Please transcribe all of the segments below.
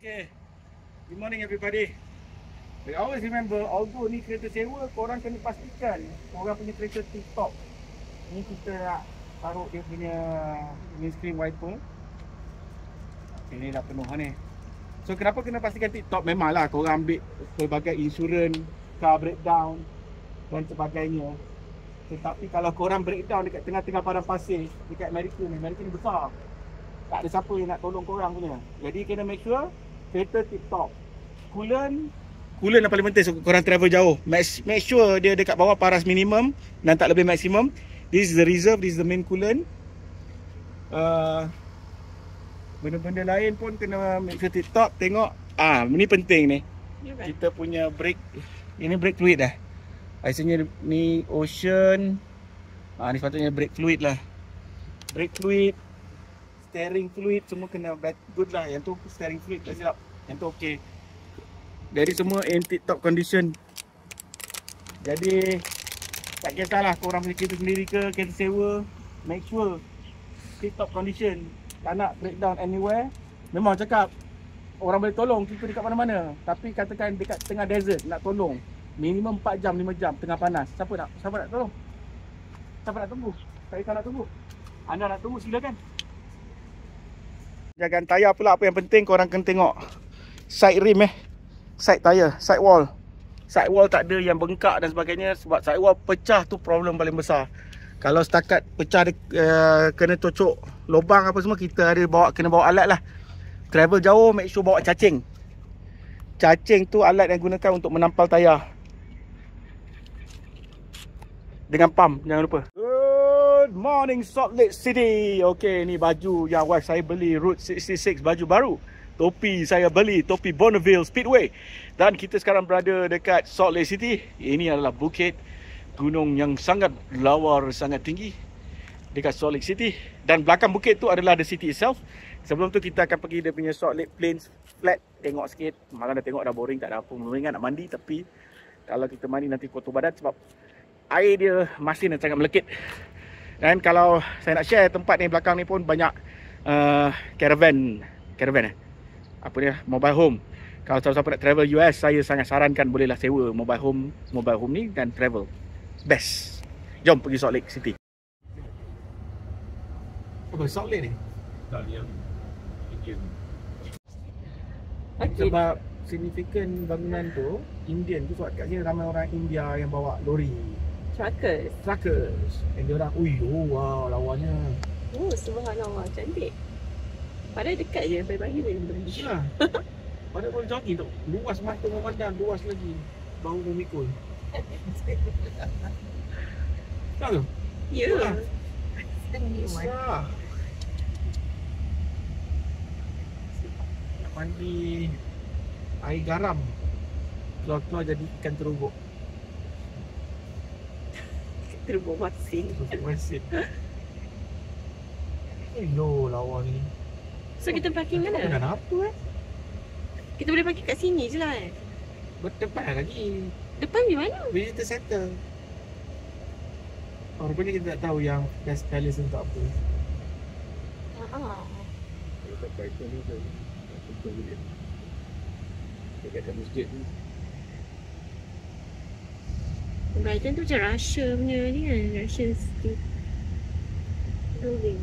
Okay, good morning everybody. I always remember, although ni kereta sewa, korang kena pastikan korang punya kereta tip-top. Ni kita nak taruh dia punya windscreen wiper. Ini dah penuh ni. So kenapa kena pastikan tip-top? Memanglah korang ambil pelbagai insurans, car breakdown dan sebagainya. Tetapi kalau korang breakdown dekat tengah-tengah padang pasir, dekat Amerika ni besar, tak ada siapa yang nak tolong korang punya. Jadi kena make sure kereta tip-top. Coolant yang paling penting, so korang travel jauh, make sure dia dekat bawah paras minimum dan tak lebih maksimum. This is the reserve, this is the main coolant. Benda-benda lain pun kena make sure tip-top. Tengok, ni penting ni. Kita punya brake, ini brake fluid dah. Biasanya ni ocean. Ni sepatutnya brake fluid lah. Brake fluid, steering fluid semua kena good lah. Yang tu steering fluid tak silap, yang tu okey. Jadi semua in tip-top condition. Jadi tak kisahlah korang punya kereta sendiri ke kereta sewa, make sure tip-top condition. Tak nak breakdown anywhere. Memang cakap orang boleh tolong kita dekat mana-mana, tapi katakan dekat tengah desert nak tolong, minimum 4 jam 5 jam tengah panas. Siapa nak tolong? Siapa nak tunggu? Saya nak tunggu. Anda nak tunggu, silakan. Jagaan tayar pula apa yang penting, korang kena tengok side rim side tayar, side wall. Side wall tak ada yang bengkak dan sebagainya, sebab side wall pecah tu problem paling besar. Kalau setakat pecah kena cocok lubang apa semua, kita ada kena bawa alat lah. Travel jauh, make sure bawa cacing. Cacing tu alat yang gunakan untuk menampal tayar. Dengan pump, jangan lupa. Good morning Salt Lake City. Okay, ni baju yang wife saya beli, Route 66, baju baru. Topi saya beli, topi Bonneville Speedway. Dan kita sekarang berada dekat Salt Lake City. Ini adalah bukit gunung yang sangat lawar, sangat tinggi dekat Salt Lake City. Dan belakang bukit tu adalah the city itself. Sebelum tu kita akan pergi dia punya Salt Lake Plains flat, tengok sikit. Malah dah tengok dah boring, tak ada apa. Mendingan nak mandi, tapi kalau kita mandi nanti kotor badan sebab air dia masin dan sangat melekit. Dan kalau saya nak share tempat ni, belakang ni pun banyak caravan apa dia, mobile home. Kalau siapa nak travel US, saya sangat sarankan bolehlah sewa mobile home ni dan travel. Best. Jom pergi Salt Lake City. Apa Salt Lake ni? Tak yang Indian. Sebab signifikan bangunan tu Indian tu, sebab kat sini ramai orang India yang bawa lori. Truckers. And dia orang, wow, lawannya. Oh, subhanallah, cantik. Padahal dekat je, pagi-pagi dia berhenti. Yalah. Padahal boleh jogging tu. Luas mata memandang, luas lagi. Bahu memikul. Tak tu? Ya. Besar. Nak mandi air garam. Keluar-keluar jadi ikan terubuk. Terubuk masin. Masin. Hello, lawa ni. So kita parking mana? Dengan apa Kita boleh parking kat sini je lah Depan lagi. Depan di mana? Visitor center. Rupanya kita tak tahu yang Best Palace untuk apa. Dekat Brighton ni kan, dekat masjid ni. Brighton tu macam Russia punya ni kan, Russian state building.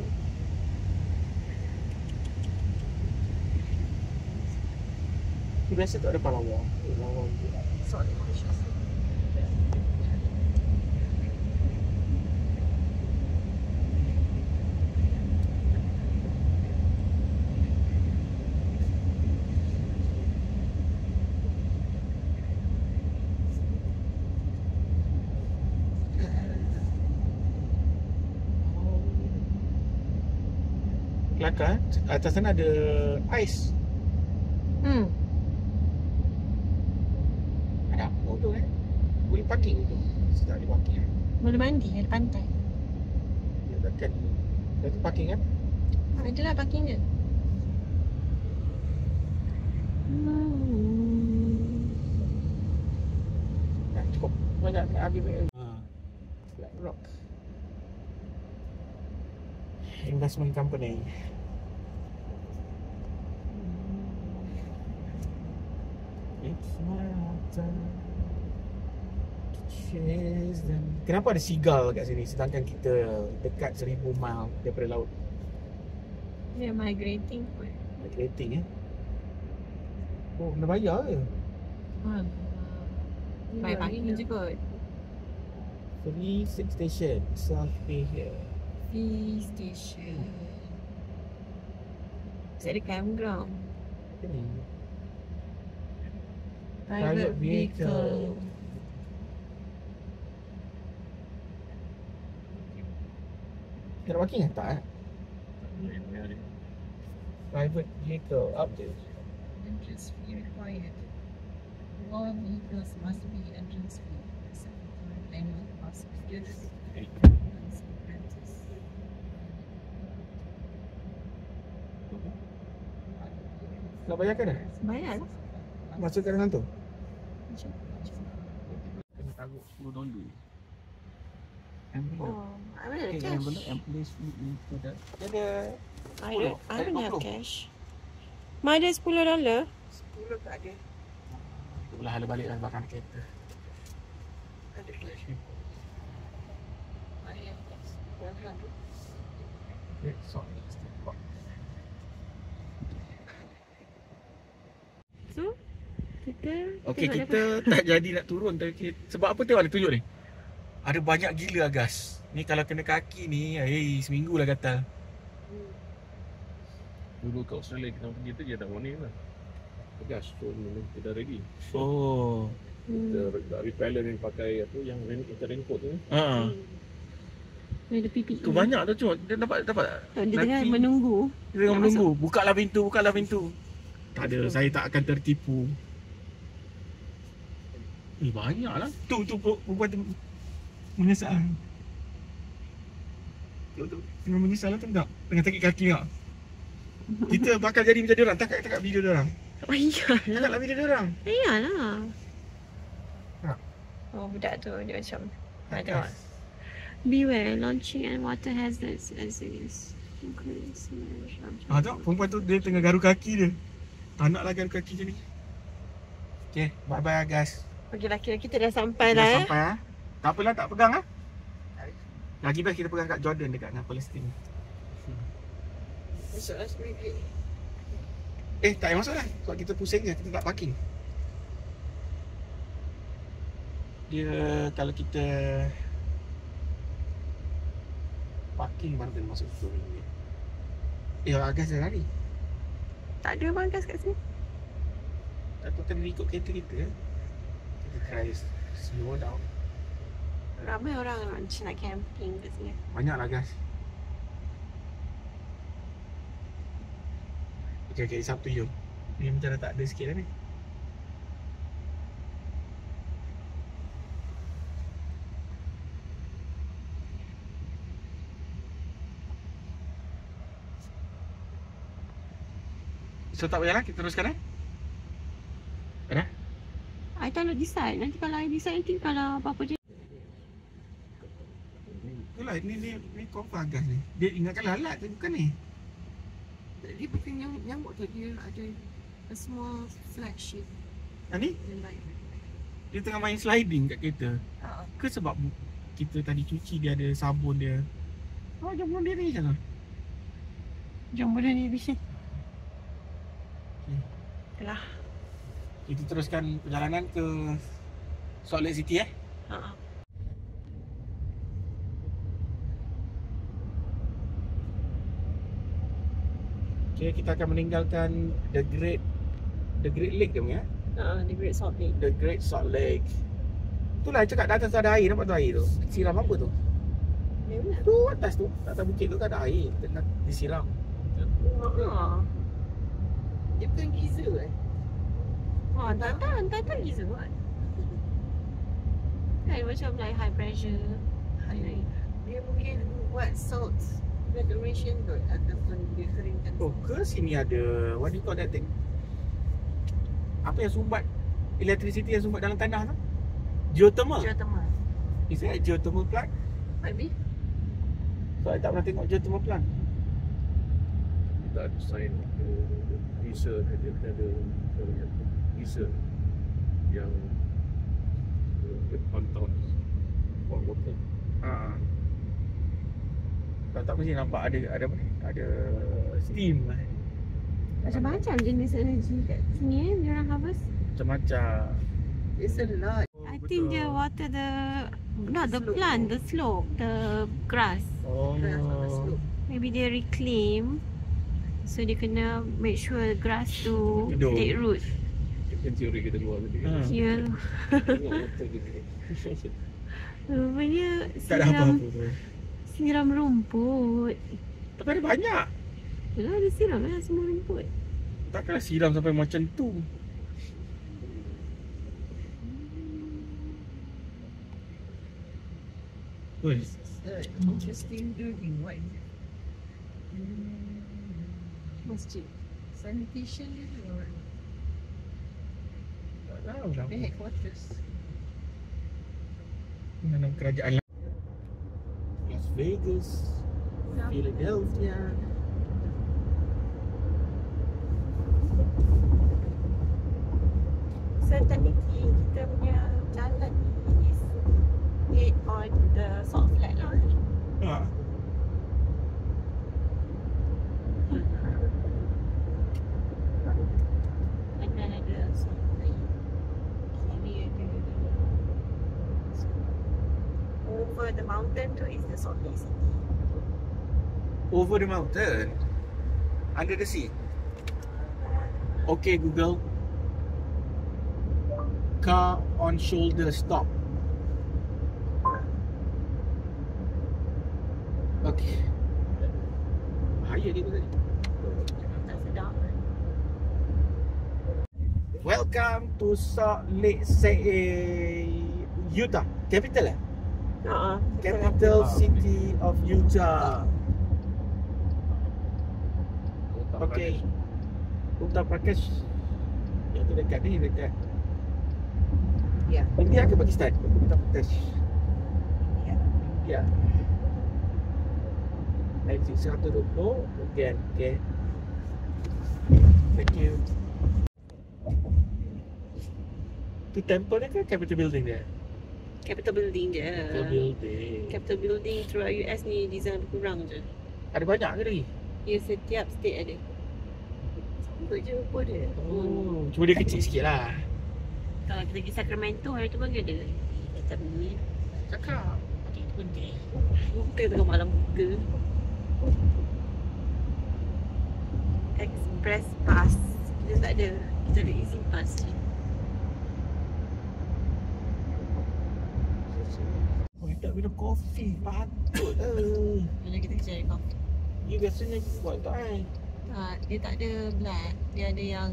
Biasa tak ada palawang. Palawang tu. Sorry. Kelakar, atas sana ada ais. Ada apa tu boleh parking tu. Tak boleh parking Boleh mandi, ada pantai. Dia takkan. Dah tu parking kan? Adalah parking je. Cukup banyak nak ambil. BlackRock Investment Company. Kenapa ada seagull kat sini sedangkan kita dekat 1000 mile daripada laut? Dia migrating pun. Migrating Oh, kena bayar ke? Bayar pagi ni je kot. Free 6 station, South Bay here. Free station. Saya ada campground. Apa ni? Private vehicle. Kita nak parking ke tak? Private vehicle, up je. Entrance fee required. All vehicles must be entrance fee, except for annual pass holders and apprentices. Nak bayarkan dah? Bayar lah. Masuk kat dalam tu? Kena taruh $10. Envelope. Oh, I don't have Okay, cash. envelope and please meet me to the... Dia ada... I don't have 20. cash. Mak ada $10. 10 tak ada. Kita boleh hala balik dalam belakang kereta. Ada flash. I have cash. 100. Okay, sorry. So, kita Okey, tengok kita tak jadi nak turun sebab apa tengok ada tunjuk ni. Ada banyak gila gas. Ni kalau kena kaki ni, seminggu lah gatal. Dulu kat Australia kita pergi tu dia dah warning lah. Tegas, so kita dah ready. Oh. Kita dah repellent yang pakai apa yang kita raincoat tu. Ha. Ada pipi. Tu banyak tu cuma dia dapat tak? Dia tengah Nanti- menunggu. Dia tengah Nak menunggu. Bukalah pintu. Tak ada, saya tak akan tertipu. Banyaklah. Tu perempuan tu menyesal. Tu tengah menyesal tu tak? Tengah sakit kaki tak? Kita bakal jadi macam dia orang, tak video dia orang. Oh iyalah. Taklah video dia orang. Iyalah. Tak. Oh budak tu dia macam ada. Beware launching and water hazards as it is. Tak, perempuan tu dia tengah garu kaki dia. Tak nak lah garu kaki macam ni. Okay, bye-bye guys. Okey laki-laki kita dah sampai Dah dah sampai Tak apalah, tak pegang Lagi best kita pegang kat Jordan dekat dengan Palestin. Masuk lah RM10. Tak payah masuk lah. Sebab kita pusing je, kita tak parking. Dia kalau kita parking baru kena masuk RM10. Agas dah lari. Tak ada bangkas kat sini. Tak tahu kena ikut kereta kita. Kita try slow down. Ramai orang macam nak camping kat sini. Banyak lah guys. Okay, it's up to you. Ni macam dah tak ada sikit dah ni. So tak payahlah, kita teruskan Dah? I tak nak decide. Nanti kalau I decide, nanti kalau apa-apa je. Itulah, ni confirm gas ni. Dia ingatkan lalat tu, bukan ni. Dia bukan nyamuk tu, dia ada a small flagship. Ni? Dia like Dia tengah main sliding kat kereta. Ke sebab kita tadi cuci dia ada sabun dia. Jom bunuh diri je lah. Jom bunuh diri sini. Okay. Itulah. Kita teruskan perjalanan ke Salt Lake City Okay, kita akan meninggalkan The Great Lake dia punya. The Great Salt Lake. The Great Salt Lake. Itulah cakap dah atas ada air, nampak tu air tu. Siram apa tu? Dia mana? Tu atas tu, atas bukit tu kan ada air, tengah disiram. dia bukan geyser kan? Tak gitu buat. Kan macam like high pressure. Dia mungkin buat salt preparation kot ataupun dia keringkan. Oh, ke sini ada what do you call that thing? Apa yang sumbat electricity yang sumbat dalam tanah tu? Geothermal. Geothermal. Is it a geothermal plant? Might be. So I tak pernah tengok geothermal plant. Kita ada sign diesel, dia kena ada diesel. yang on water. Kalau tak mesti nampak ada apa ni? Ada steam. Macam-macam jenis energi kat sini diorang harvest. Macam-macam. It's a lot. I think they water the not the plant, the slope, the grass. Oh. Grass on the slope. Maybe they reclaim. So dia kena make sure the grass tu Hidup. take root. Kan teori kita keluar tadi. Ya. Tengok water dia. Rupanya Tak ada apa-apa pun. siram rumput. Tapi ada banyak. Yalah dia siram lah semua rumput. Takkanlah siram sampai macam tu. Oi, Interesting building. What is it? Masjid. Sanitation or tak tahu lah. the headquarters? Dalam kerajaan Las Vegas, Philadelphia. So technically kita punya jalan ni is head on the salt flat lah. Ha. Kanan ada salt flat. Kiri ada over the mountain tu is the Salt Lake City. Over the mountain, under the sea. Okay Google, car on shoulder stop. Okay. Bahaya dia tadi. Tak sedap. Welcome to Salt Lake City, Utah. Capital Capital City of Utah. Okay. Uttar Pradesh. Yang tu dekat ni, dekat Yeah. India ke Pakistan? Uttar Pradesh. Yeah. India. Exit 120. Kemudian, okay. Thank you. Tu temple ni ke Capitol Building dia? Capital Building je. Capitol Building. Capital Building throughout US ni design lebih kurang je. Ada banyak ke lagi? Ya, setiap state ada. Sama je rupa dia. Oh, cuma dia kecil sikit lah. Kalau kita pergi Sacramento, hari tu pagi ada. Kita ni. Cakap. Itu penting. Buka tengah malam buka. Express Pass. Kita tak ada. Kita ada Easy Pass je. Oh, tak minum kopi. Patut. Bila kita cari kopi. You biasanya buat tak Tak, dia tak ada black. Dia ada yang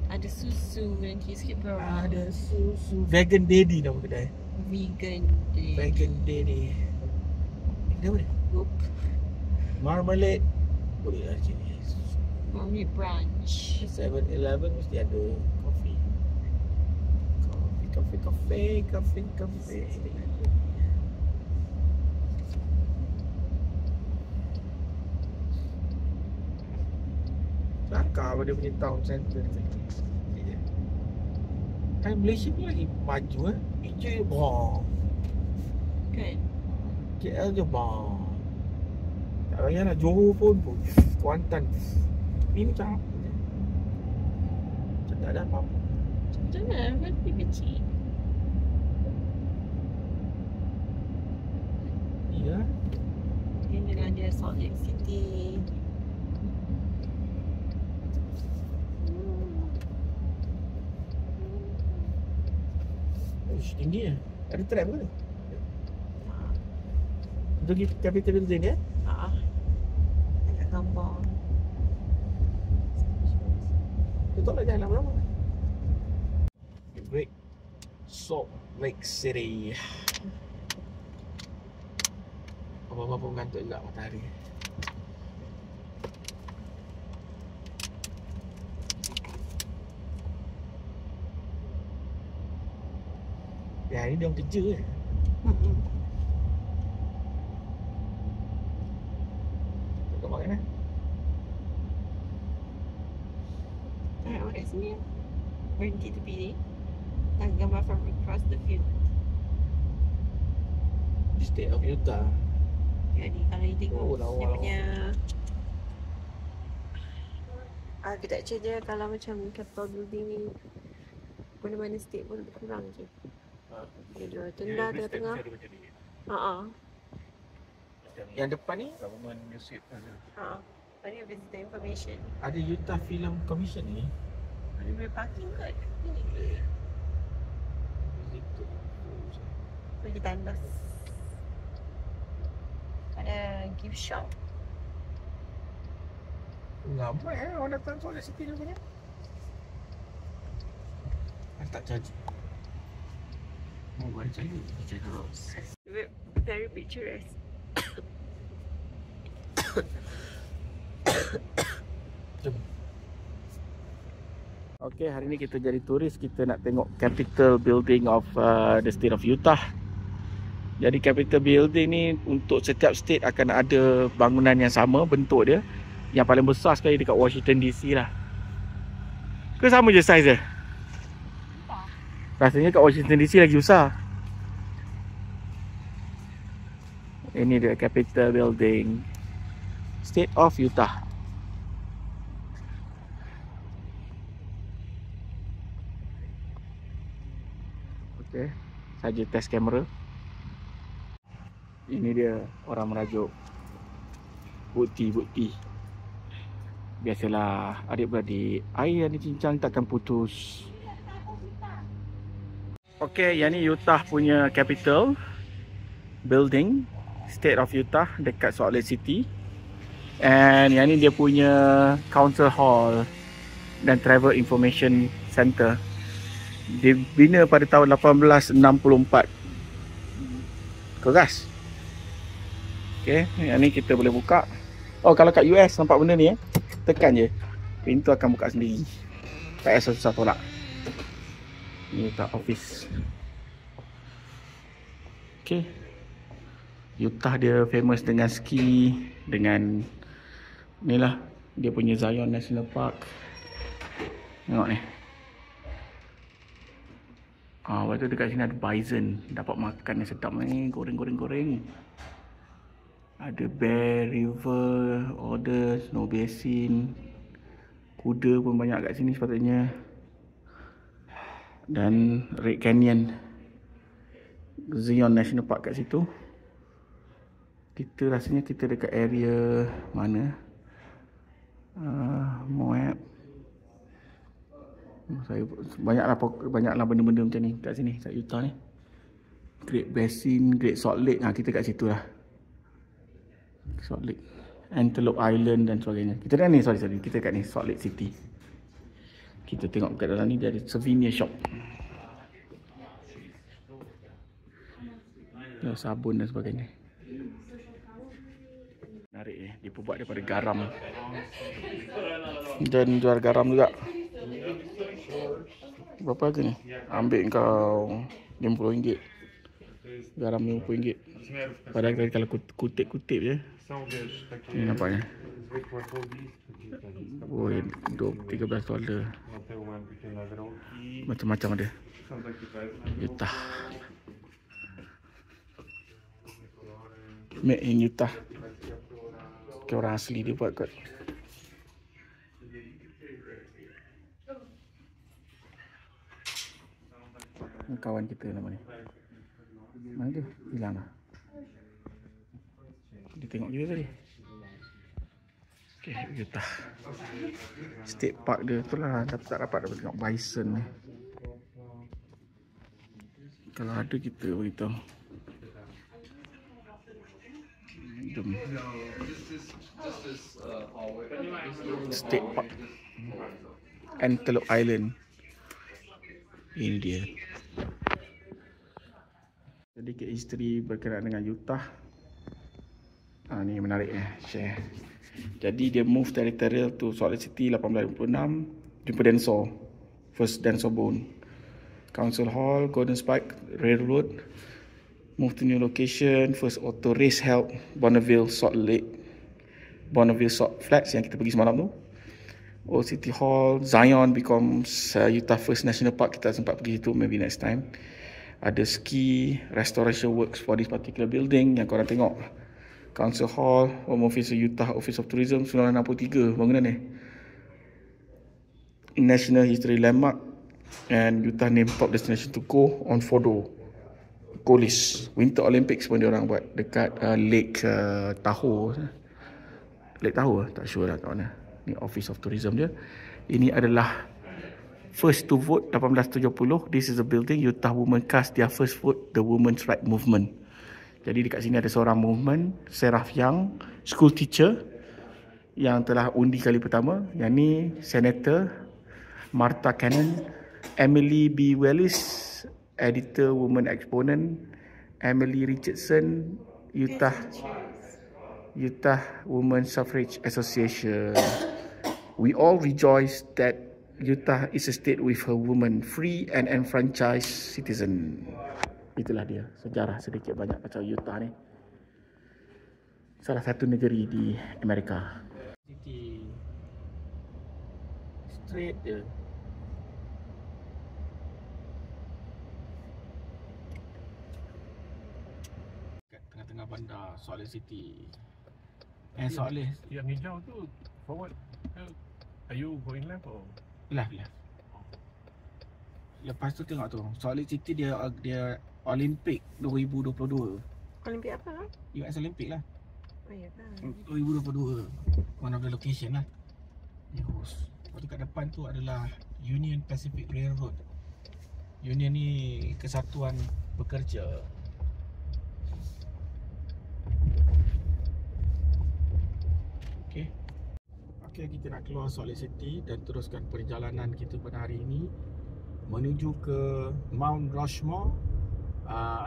ada susu nanti sikit pearl. Ada susu. Vegan Daddy nama kedai. Vegan dia. Vegan Daddy. Ini apa ni? Oop. Marmalade. Boleh lah sini. Mommy brunch. 7-Eleven mesti ada kopi. Kopi. Cakap dia punya town center ni. Kan Malaysia pun lagi maju Hijau je bang. Kan? KL je bang. Tak payahlah Johor pun Kuantan. Ni macam apa ni? Macam tak ada apa-apa. Macam mana? Kan dia kecil. Ya. Dia dengan dia Salt Lake City. Uish, tinggi ya. Ada tram ke tu? Untuk pergi Capitol Building ya? Dekat gambar. Tutup lah jangan lama-lama. Great Salt Lake City. Apa-apa pun mengantuk juga matahari. Ya, ni dia orang kerja je. Kau makan lah. Tengok kat sini. berhenti tepi ni. Dan gambar from across the field. State of Utah. Jadi kalau you tengok Oh, dia lawa. punya architecture dia, kalau macam Capitol Building ni mana-mana state pun lebih kurang je. Dia dua tenda tengah-tengah. Yang depan ni Government Museum. Tadi visitor information. ada Utah Film Commission ni. Ada boleh parking kot. Pergi tandas. Ada gift shop. Ramai orang datang Salt Lake City rupanya. Tak jadi. Baru jadi. Very picturesque. Okay, hari ni kita jadi turis. Kita nak tengok Capitol Building of the State of Utah. Jadi Capitol Building ni untuk setiap state akan ada bangunan yang sama bentuk dia. Yang paling besar sekali dekat Washington DC lah. Ke sama je saiz dia? Rasanya kat Washington DC lagi besar. Ini dia Capitol Building, State of Utah. Okay, saja test kamera. Ini dia orang merajuk bukti-bukti. Biasalah adik-beradik, air yang dicincang takkan putus. Okay, yang ni Utah punya Capitol Building, State of Utah dekat Salt Lake City. And yang ni dia punya Council Hall dan Travel Information Center. Dibina pada tahun 1864. Keras. Okay, yang ni kita boleh buka. Oh, kalau kat US nampak benda ni tekan je, pintu akan buka sendiri. Tak payah susah tolak. Ni tak office. Okay, Utah dia famous dengan ski, dengan ni lah dia punya Zion National Park. Tengok ni. Lepas tu dekat sini ada bison, dapat makan yang sedap ni, goreng. Ada Bear River, Oder, Snow Basin. Kuda pun banyak kat sini sepatutnya. Dan Red Canyon, Zion National Park kat situ. Kita rasanya kita dekat area mana? Moab. Saya banyaklah benda-benda macam ni kat sini, kat Utah ni. Great Basin, Great Salt Lake. Kita kat situ lah. Salt Lake, Antelope Island dan sebagainya. Kita dah ni, sorry, kita kat ni Salt Lake City. Kita tengok kat dalam ni dia ada souvenir shop. Sabun dan sebagainya. Menarik ni, dia buat daripada garam. Dan jual garam juga. Berapa harga ni? Ambil kau RM50. Garam RM50. Padahal kalau kutip-kutip je. Ni nampaknya. Oh, $13. Macam-macam ada. Utah. Made in Utah. Okay, orang asli dia buat kot. Kawan kita nama ni. Mana dia? Hilang lah. Dia tengok kita tadi. Okay, Utah State Park dia tu lah. Tak dapat tengok bison ni. Kalau ada kita beritahu. Jom. State Park, Antelope Island. Ini dia. Sedikit history berkenaan dengan Utah. Ni menarik share. Jadi dia move territorial to Salt Lake City 1856. Jumpa dinosaur, first dinosaur bone. Council Hall, Golden Spike Railroad. Move to new location, first auto race held Bonneville Salt Flats yang kita pergi semalam tu. Old City Hall. Zion becomes Utah First National Park. Kita sempat pergi situ, maybe next time. Ada ski restoration works for this particular building yang korang tengok. Council Hall, Home Office Utah Office of Tourism, 1963 bangunan ni. National History Landmark and Utah name top destination to go on photo. Coolest. Winter Olympics pun dia orang buat dekat Lake Tahoe. Lake Tahoe? Tak sure lah kat mana. Ni Office of Tourism dia. Ini adalah first to vote 1870. This is a building Utah women cast their first vote, the Women's Right Movement. Jadi dekat sini ada seorang movement, Sarah Young, school teacher yang telah undi kali pertama. Yang ni Senator Martha Cannon, Emily B. Wellis, editor woman exponent, Emily Richardson, Utah Women Suffrage Association. We all rejoice that Utah is a state with her women free and enfranchised citizen. Itulah dia sejarah sedikit banyak pasal Utah ni. Salah satu negeri di Amerika. City straight je. Kat tengah-tengah bandar Salt Lake City. Salt Lake Yang hijau tu forward. Are you going left or? Left. Lepas tu tengok tu Salt Lake City dia Olympic 2022. Olimpik apa lah? US Olympic lah. Oh ya kan. 2022. One of the location lah. Dia host. Lepas tu kat depan tu adalah Union Pacific Railroad. Union ni kesatuan pekerja. Okay, kita nak keluar Salt Lake City dan teruskan perjalanan kita pada hari ini menuju ke Mount Rushmore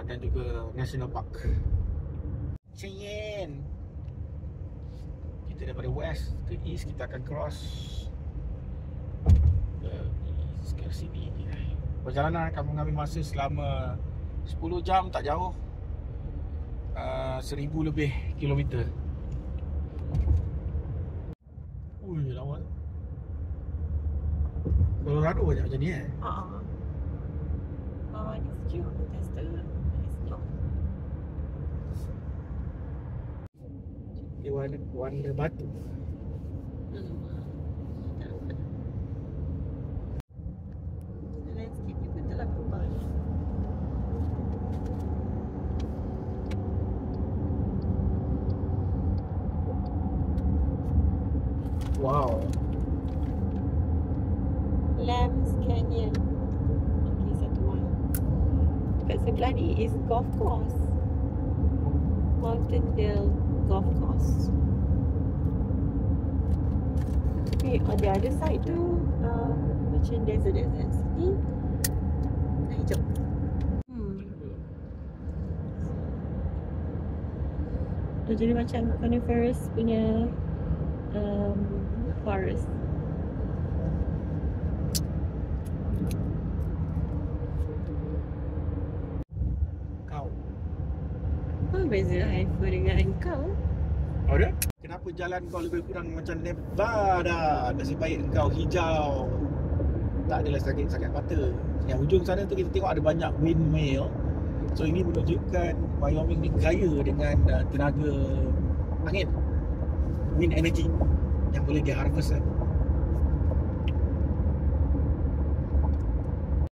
dan juga National Park. Cheyenne. Kita daripada west ke east, kita akan cross ke east ke sini. Perjalanan akan mengambil masa selama 10 jam, tak jauh. 1000 lebih kilometer. Ui, lawa. Colorado banyak macam ni Ni sejuk. Tester. Sejuk. Dia warna batu. Landscape ni pun telah berubah. Wow. Lambs Canyon. Okay, satu mile. Kat sebelah ni is golf course. Mountaindale Golf Course. Tapi on the other side tu macam desert sini hijau. Jadi macam coniferous punya forest. Kau. Apa beza Haifa dengan kau? Ada? Kenapa jalan kau lebih kurang macam Nevada? Nasib baik engkau hijau. Tak adalah sakit mata. Yang hujung sana tu kita tengok ada banyak windmill. So ini menunjukkan Wyoming ni kaya dengan tenaga angin. Wind energy yang boleh diharvest lah.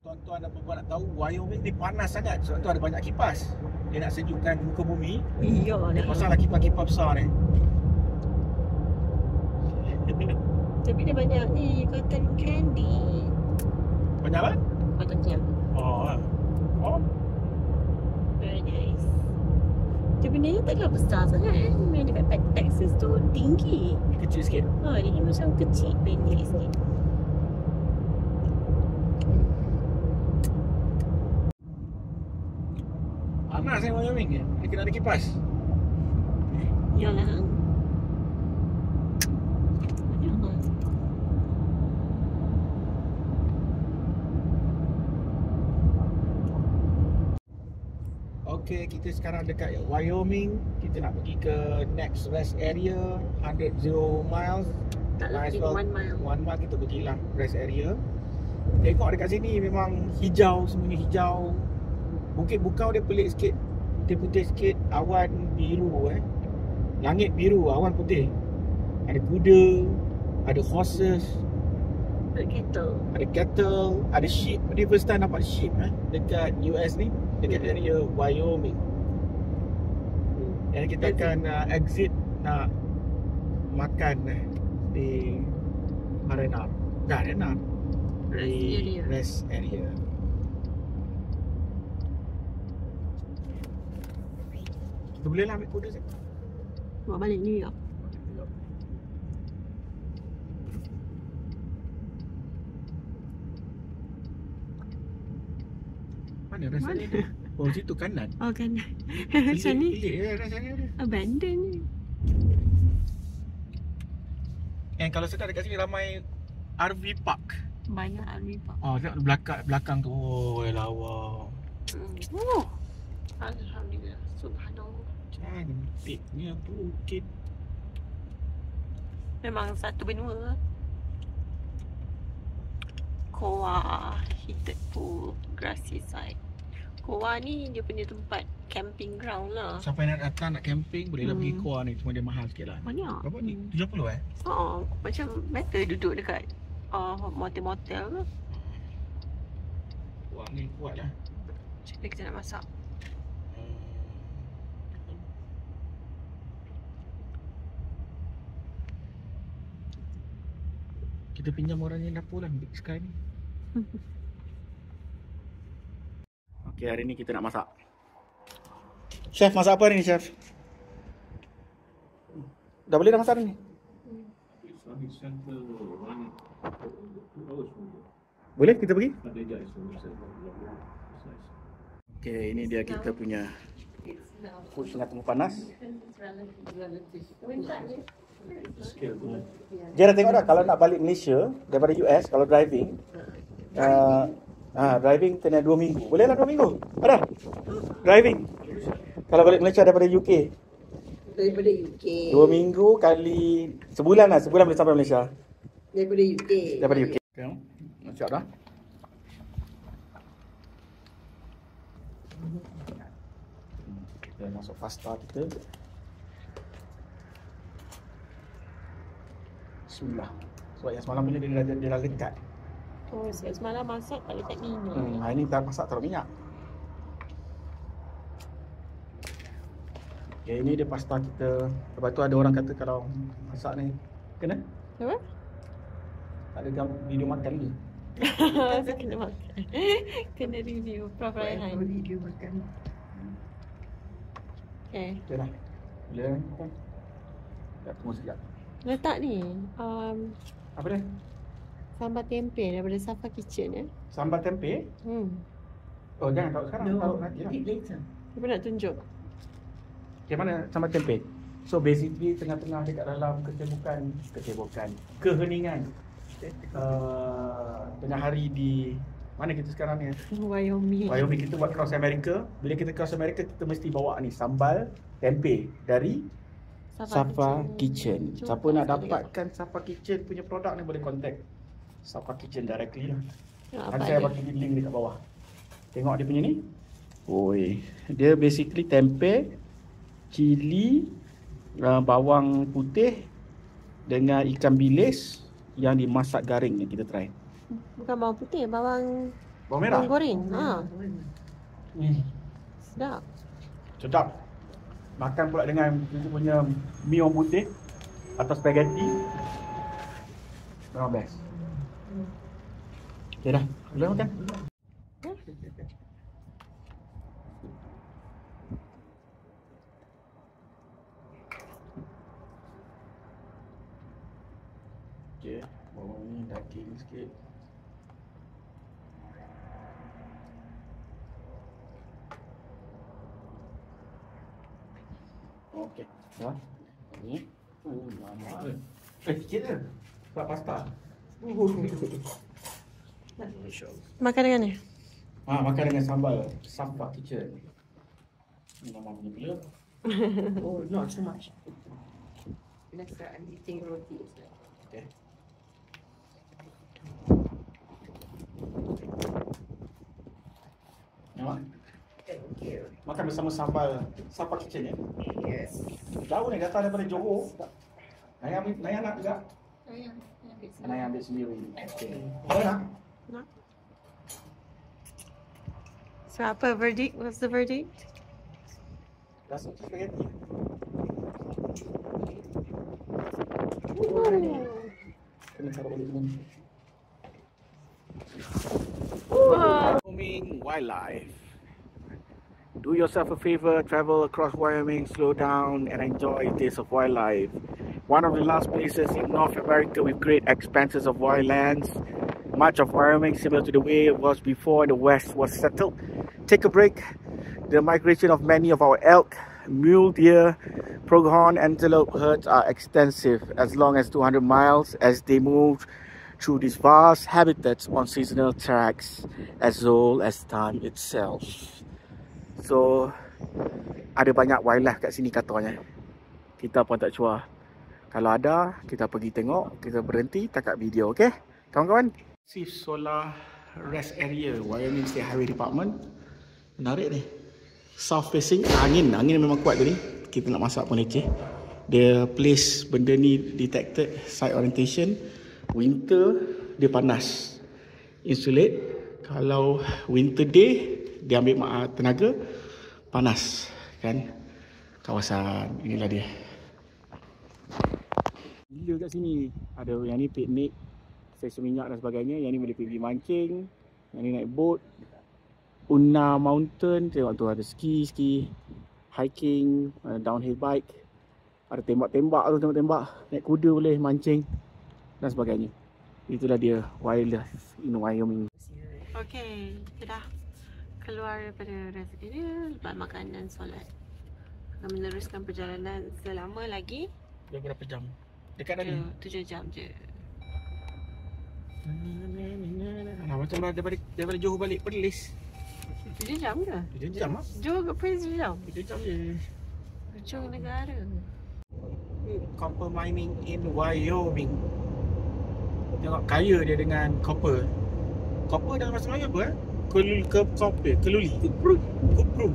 Tuan-tuan dan puan nak tahu Wyoming ni panas sangat sebab tu ada banyak kipas. Dia nak sejukkan muka bumi. Iya Dia dah. pasang lah kipas-kipas besar ni. Tapi dia banyak ni cotton candy. Banyak apa? Cotton candy. Oh. Very nice. Dia benda ni taklah besar sangat Yang dekat Texas tu tinggi. Ni kecil sikit. Dia macam kecil, pendek sikit. Panas Wyoming ni. Dia kena ada kipas. Yalah. Okay, kita sekarang dekat Wyoming. Kita nak pergi ke next rest area 100 miles. Tak Might as lebih well 1 mile. 1 mile kita pergilah rest area. Tengok dekat sini memang hijau, semuanya hijau. Bukit Bukau dia pelik sikit. Putih-putih sikit, awan biru Langit biru, awan putih. Ada kuda, ada horses, ada cattle, ada sheep. Ni first time nampak sheep dekat US ni, dekat area Wyoming. Dan kita akan exit nak makan di arena. Rest area. Kita boleh lah ambil kuda saya. Bawa balik New York. Mana rest area dia? Oh, situ kanan. Oh kan. Macam ni. Pelik rest area dia. Abandon ni. And kalau sedar dekat sini ramai RV park. Banyak RV park. Oh, tengok belakang tu. Oh, lawa. Alhamdulillah. Subhanallah. Cantiknya bukit. Memang satu benua. Koa, heated pool, grassy side. Koa ni dia punya tempat camping ground lah. Siapa yang nak datang nak camping bolehlah pergi Koa ni, cuma dia mahal sikit lah. Banyak. Berapa ni? 70 Macam better duduk dekat motel-motel ke. Wah, ni kuat lah. Macam mana kita nak masak? Kita pinjam orang yang dapur lah, Big Sky ni. Okay, hari ni kita nak masak. Chef, masak apa hari ni, Chef? Dah boleh dah masak hari ni? Boleh kita pergi? Okay, ini dia kita punya food tengah tunggu panas. Dia dah tengok dah, kalau nak balik Malaysia daripada US, kalau driving driving kena 2 minggu. Boleh lah 2 minggu. Ada? Driving kalau balik Malaysia daripada UK. Daripada UK. 2 minggu kali sebulan lah. Sebulan boleh sampai Malaysia. Daripada UK. Daripada UK. Tengok. Siap dah. Kita masuk pasta kita. Bismillah. Sebab yang semalam punya dia dah lekat. Oh, semalam masak tak letak minyak. Hari ni dah masak taruh minyak. Okay, ini dia pasta kita. Lepas tu ada orang kata kalau masak ni kena? Apa? Ada video makan ni. Kena makan. Kena review Prof Raihan. Video makan. Okay. Okay dah. Boleh makan. Dah tunggu sekejap. Letak ni Apa dia? sambal tempe daripada Safa Kitchen Sambal tempe? Oh, jangan taruh sekarang. Taruh nanti lah. Later. Cuba nak tunjuk. Okay, mana sambal tempe? So basically tengah-tengah dekat dalam keheningan tengah hari di mana kita sekarang ni? Wyoming. Wyoming. Kita buat cross America. Bila kita cross America, kita mesti bawa ni sambal tempe dari Safa Kitchen. Cuba Siapa tak nak sekali dapatkan Safa Kitchen punya produk ni boleh contact Safa Kitchen directly lah. apa Nanti saya dia? bagi link dekat bawah. Tengok dia punya ni. Oi, dia basically tempe, cili, bawang putih dengan ikan bilis yang dimasak garing ni kita try. Bukan bawang putih, bawang Merah. bawang goreng. Sedap. Sedap. Makan pula dengan kita punya mi orang putih atau spaghetti. Memang best. Okay dah. Boleh makan? Okay. Bawang ni daging sikit. Okey. Dah. Ni. Lama. Sikit je. Sebab pasta. Makan dengan ni. Makan dengan sambal Safa Kitchen. Ini nama punya gula. Oh, not so much. Let's start eating roti. Okay. Nampak? Thank you. Makan bersama sambal Sapa Kitchen ya? Yes. Jauh ni datang daripada Johor. Naya nak juga? Ayah, Naya ambil sendiri. Okay. Boleh nak? Nak. So apa verdict? What's the verdict? Rasa spaghetti. Kena taruh balik ni. Wyoming wildlife. Do yourself a favor, travel across Wyoming, slow down and enjoy taste of wildlife. One of the last places in North America with great expanses of wildlands. Much of Wyoming similar to the way it was before the West was settled. Take a break. The migration of many of our elk, mule deer, pronghorn antelope herds are extensive as long as 200 miles as they move through these vast habitats on seasonal tracks as old as time itself. So, ada banyak wildlife kat sini katanya. Kita pun tak sure. Kalau ada, kita pergi tengok, kita berhenti takat video, okey? Kawan-kawan. Massive Solar Rest Area, Wyoming State Highway Department. Menarik ni. South facing, angin memang kuat tu ni. Kita nak masak pun leceh. Dia place benda ni detected site orientation. Winter dia panas, insulate. Kalau winter day dia ambil tenaga, panas kan. Kawasan inilah dia. Gila kat sini. Ada yang ni piknik, stesen minyak dan sebagainya. Yang ni boleh pergi mancing. Yang ni naik boat. Una Mountain, tengok tu ada ski, hiking, downhill bike. Ada tembak-tembak tu, tembak-tembak. Naik kuda boleh, mancing dan sebagainya. Itulah dia wildlife in Wyoming. Okay, kita dah keluar daripada rest area, lepas makan dan solat. Akan meneruskan perjalanan selama lagi Berapa jam? Dekat tadi? 7 jam je. Macam daripada Johor balik Perlis. 7 jam ke? 7 jam lah. Johor ke Perlis 7 jam? 7 jam je. Hujung negara. Copper mining in Wyoming. Tengok kaya dia dengan copper. Copper dalam bahasa Melayu apa Keluli. Kuprum.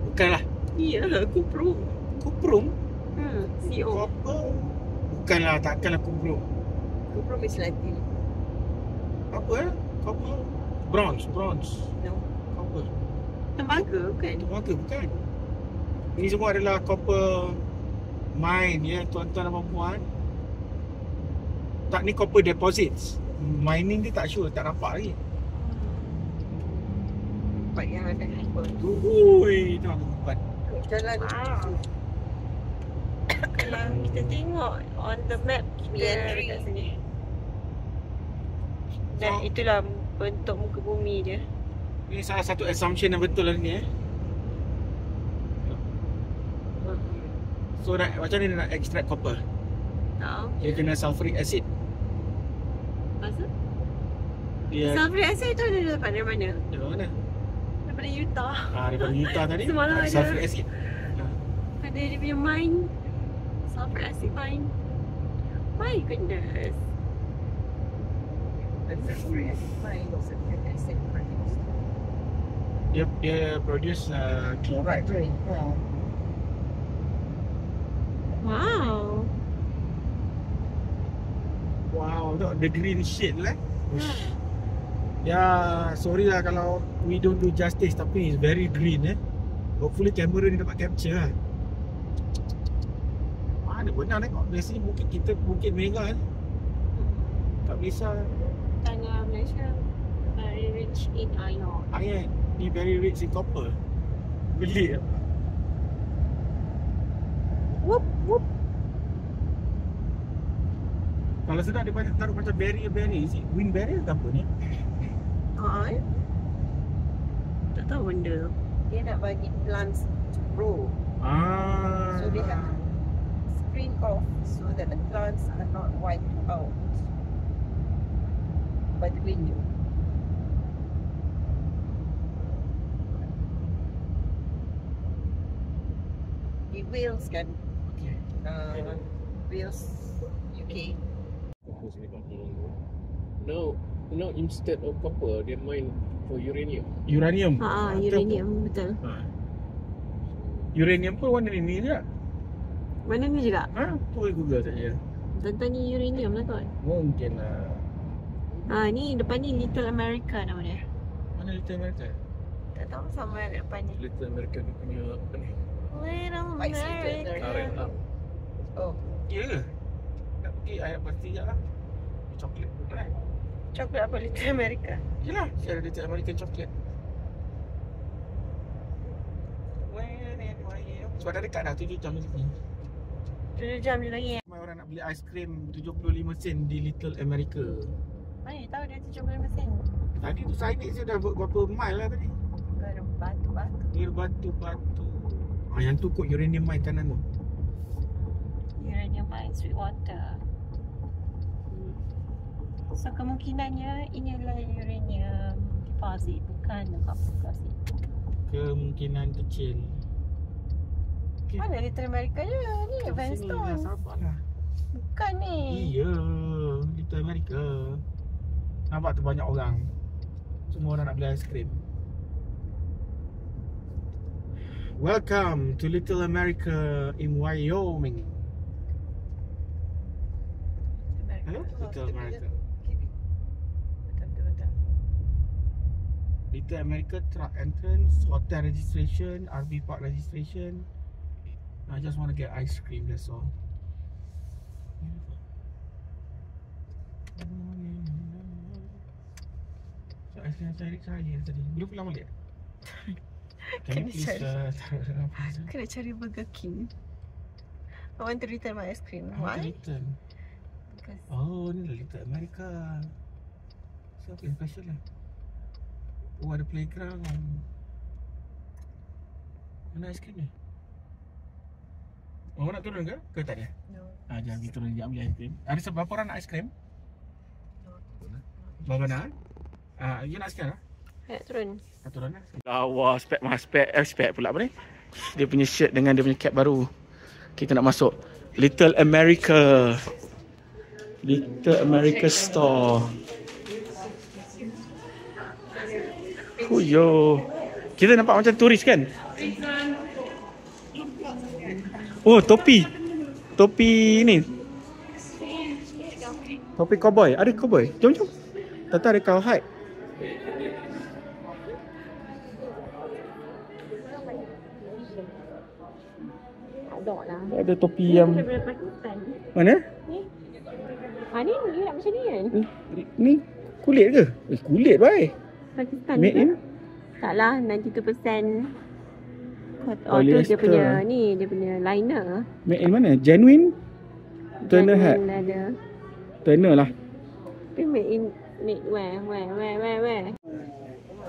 Bukanlah. Ya, Kuprum. Kuprum? CO. Copper. Bukanlah, takkanlah kuprum. Kuprum is Latin. Apa Copper. Bronze. No. Copper. Tembaga bukan? Tembaga bukan. Ini semua adalah copper mine ya, tuan-tuan dan puan-puan. Tak, ni copper deposits. Mining dia tak sure, tak nampak lagi. Tempat yang ada copper. Ui, tengok tempat. Jalan. Kalau kita tengok on the map, kita dekat sini. Dan itulah bentuk muka bumi dia. Ini salah satu assumption yang betul lah ni So macam ni nak extract copper? Dia kena sulfuric acid. Maksud? Dia Sulfuric acid tu ada daripada mana? Dari mana? Daripada Utah. Daripada Utah tadi. Semalam ada. Sulfuric acid. Ada dia punya mine. Sulfuric acid mine. My goodness. Sulfuric acid mine. Sulfuric acid produce. Dia produce chloride. Wow, tengok the green shade lah. Ya, sorry lah kalau we don't do justice, tapi it's very green Hopefully kamera ni dapat capture lah. Mana benar tengok. Biasanya bukit kita Bukit Merah kat Malaysia. Tanah Malaysia very rich in iron. Iron ni very rich in copper. Beli Whoop whoop. kalau sedap dia banyak taruh macam barrier. Is it wind barrier ke apa ni? Tak tahu benda tu. Dia nak bagi plants to grow. So they have to screen off so that the plants are not wiped out by the wind. Di Wales kan? Wales, UK. sini kat Pulau. Now instead of copper, dia mine for uranium. Uranium. Uranium betul. Uranium pun warna ni juga. Mana ni juga? Tu Google saja. Tentu ni uranium lah kot. Mungkin lah. Ni depan ni Little America nama dia. Mana Little America? Tak tahu somewhere kat depan ni. Little America dia punya apa ni? Little Bicycle. Current up. Oh, Ya ke? Nak pergi ayat pasti je lah. Coklat pun kan? coklat apa Little America? Yelah, saya ada Little American chocolate. Sebab dah dekat dah 7 jam lagi. 7 jam je lagi. Ramai orang nak beli aiskrim 75 sen di Little America. Mana tahu dia 75 sen. Tadi tu signage dia dah berapa mile lah tadi. Batu-batu. Dia batu-batu. Yang tu kot uranium mine kanan tu. Uranium mine, sweet water. So kemungkinannya ini adalah uranium deposit, bukan copper deposit. Kemungkinan kecil. Okay. Mana Little America je? Ni Vanstone. Sabarlah. Bukan ni. Iya, Little America. Nampak tu banyak orang. Semua orang nak beli aiskrim. Welcome to Little America in Wyoming. Little America. Betul. Little America truck entrance, hotel registration, RV park registration. I just want to get ice cream, that's all. So, ice cream cari tadi. Belum pulang balik? Can you please Kena cari Burger King. I want to return my ice cream. Why? Return. Because Oh, ni dah Little America. So, apa yang special lah? Oh, ada playground. Mana ice cream ni? Oh, nak turun ke? Ke tak ada? no. Jangan pergi turun sekejap ambil ice cream. Ada berapa orang nak ice cream? No. Berapa nak? You nak sekian lah? Nak turun. Nak turun lah. Lawa, spek pula apa ni? Dia punya shirt dengan dia punya cap baru. Kita nak masuk Little America. Little America Store. Yo. Kita nampak macam turis kan? Oh, topi. Topi ni. Topi cowboy. Ada cowboy. Jom. Tata ada cowhide. Ada lah. Ada topi yang Daripada Pakistan. mana? Ni nak macam ni kan? Ni kulit ke? Kulit baik. Pakistan Made in? Taklah, 92%. Oh, tu Polyester. dia punya ni, dia punya liner. Made in mana? Genuine? Turner hat. Ada. Turner lah. Tapi made where?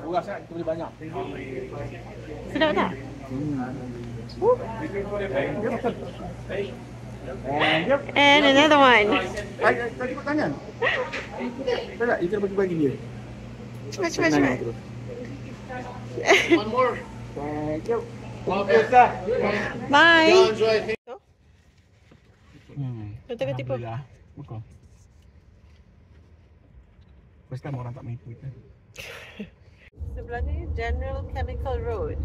Murah sangat, kita boleh banyak. Sedap tak? And another one. Tadi kau tanya. Tak, kita bagi dia. Cepat. One more. Thank you. Bye. Betul ke tipu? Alhamdulillah. Betul. First time orang tak menipu kita. Sebelah ni General Chemical Road.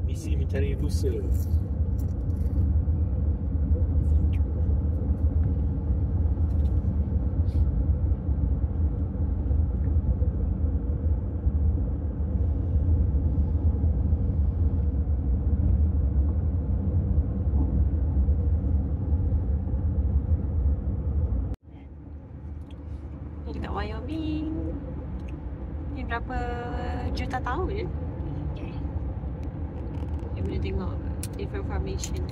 Misi mencari rusa. Dekat Wyoming. Ni berapa juta tahun je? Dia boleh tengok different formation.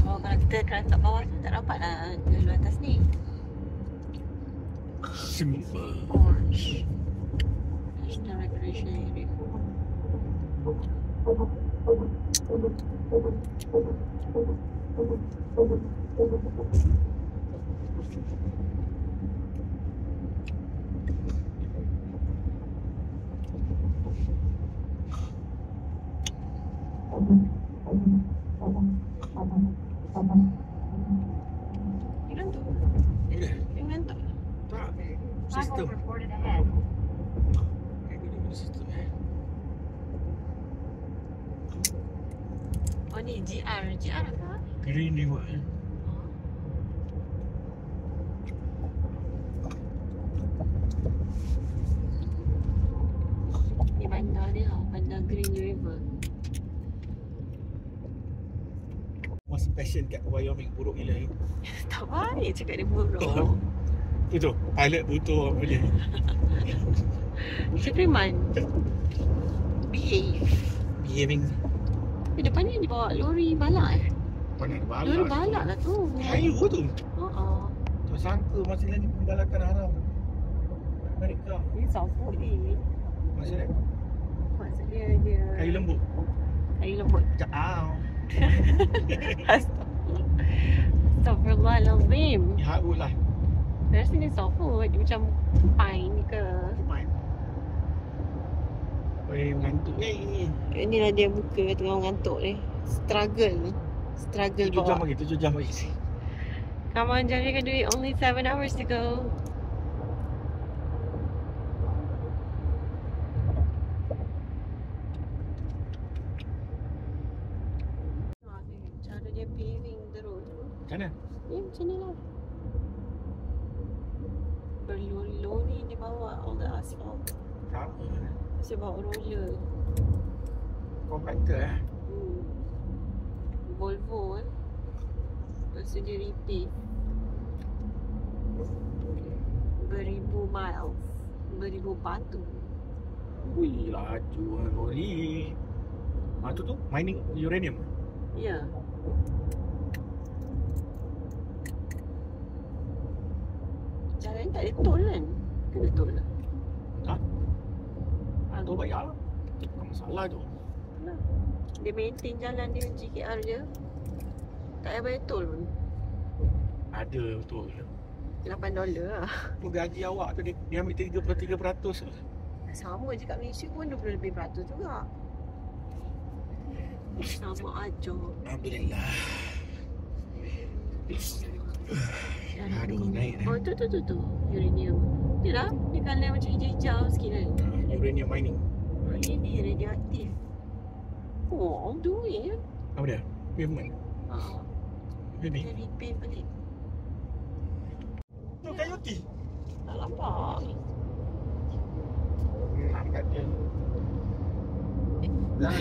Oh, kalau kita kat bawah tu tak dapat lah lalu atas ni. Simple. Orange. Recreation area. You ngantuk? Boleh? You ngantuk? Tak. Sistem. Sistem. Oh ni GR apa? Green River. Ni bandar dia, bandar Green River. Masa passion kat Wyoming buruk gila ni. Tak baik cakap dia buruk. Betul. Pilot butuh apa dia. Syukriman. Behave. Behaving. Depan ni dia bawa lori balak eh. Pandai balak. Lori balak lah tu. Kayu tu. Tak sangka masih lagi pembalakan haram. Amerika. Ni Southwood ni. Maksudnya Maksudnya dia kayu lembut. Kayu lembut. Jauh. Astaghfirullahalazim. Ni hardwood lah. Dari sini Southwood dia macam pine ke. Main. Mengantuk ni. Inilah dia muka tengah mengantuk ni. Struggle 7 jam bawa. lagi, 7 jam lagi. Come on, Jam, you can do it. Only 7 hours to go. Cara dia paving the road. Macam mana? Ya, macam ni lah. Berlori-lori dia bawa all the asphalt. Sama. Dia bawa roller. Compactor Volvo Lepas tu dia repaint beribu miles, beribu batu. Ui, laju lori. Tu mining uranium. Ya. Jalan tak ada tol kan? Kena tol lah. Tu bayar lah. Tak masalah tu. Dia maintain jalan dia GKR je. Tak payah bayar tol pun. Ada betul. $8 lah. Tu gaji awak tu dia ambil 33%. Sama je kat Malaysia pun 20 lebih peratus juga. Sama aja. Alhamdulillah. Aduh, naik dah. Oh tu uranium. Dia lah, dia colour macam hijau-hijau sikit kan. Uranium mining. Ini radioaktif. Oh, all the way kan. Apa dia? Pavement. Ini. Dia repaint balik. Tu coyote. Tak nampak. Nampak dia.